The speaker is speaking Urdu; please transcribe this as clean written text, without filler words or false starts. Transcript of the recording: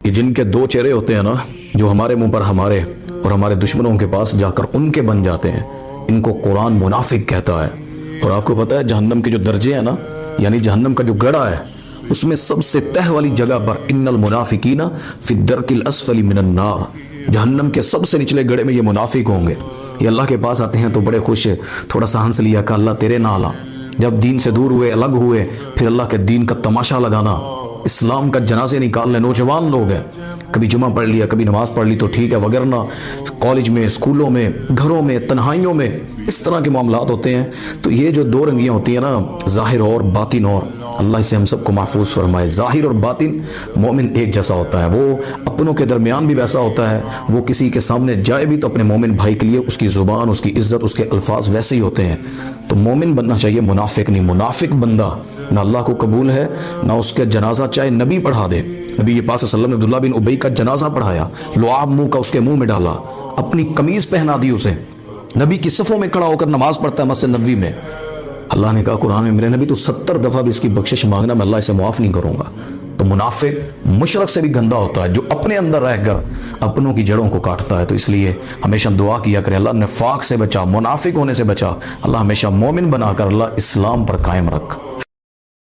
کہ جن کے دو چہرے ہوتے ہیں نا، جو ہمارے منہ پر ہمارے اور ہمارے دشمنوں کے پاس جا کر ان کے بن جاتے ہیں، ان کو قرآن منافق کہتا ہے۔ اور آپ کو پتہ ہے جہنم کے جو درجے ہیں نا، یعنی جہنم کا جو گڑھا ہے، اس میں سب سے تہ والی جگہ پر ان المنافقین فی الدرک الاسفل من النار، جہنم کے سب سے نچلے گڑھے میں یہ منافق ہوں گے۔ یہ اللہ کے پاس آتے ہیں تو بڑے خوش، تھوڑا سا ہنس لیا کہ اللہ تیرے نہ آلا۔ جب دین سے دور ہوئے، الگ ہوئے، پھر اللہ کے دین کا تماشا لگانا، اسلام کا جنازے نکالنے، نوجوان لوگ ہیں، کبھی جمعہ پڑھ لیا، کبھی نماز پڑھ لی تو ٹھیک ہے، وگرنہ کالج میں، اسکولوں میں، گھروں میں، تنہائیوں میں اس طرح کے معاملات ہوتے ہیں۔ تو یہ جو دو رنگیاں ہوتی ہیں نا، ظاہر اور باطن، اور اللہ اسے ہم سب کو محفوظ فرمائے۔ ظاہر اور باطن مومن ایک جیسا ہوتا ہے، وہ اپنوں کے درمیان بھی ویسا ہوتا ہے، وہ کسی کے سامنے جائے بھی تو اپنے مومن بھائی کے لیے اس کی زبان، اس کی عزت، اس کے الفاظ ویسے ہی ہوتے ہیں۔ تو مومن بننا چاہیے، منافق نہیں۔ منافق بندہ نہ اللہ کو قبول ہے، نہ اس کے جنازہ چاہے نبی پڑھا دے۔ نبی پاک صلی اللہ علیہ وسلم نے عبداللہ بن ابی کا جنازہ پڑھایا، لعاب منہ کا اس کے منہ میں ڈالا، اپنی قمیض پہنا دی اسے، نبی کی صفوں میں کھڑا ہو کر نماز پڑھتا ہے مسجد نبوی میں۔ اللہ نے کہا قرآن میں میرے نبی تو 70 دفعہ بھی اس کی بخشش مانگنا، میں اللہ اسے معاف نہیں کروں گا۔ تو منافق مشرک سے بھی گندا ہوتا ہے، جو اپنے اندر رہ کر اپنوں کی جڑوں کو کاٹتا ہے۔ تو اس لیے ہمیشہ دعا کیا کرے، اللہ نفاق سے بچا، منافق ہونے سے بچا، اللہ ہمیشہ مومن بنا کر اللہ اسلام پر قائم رکھ۔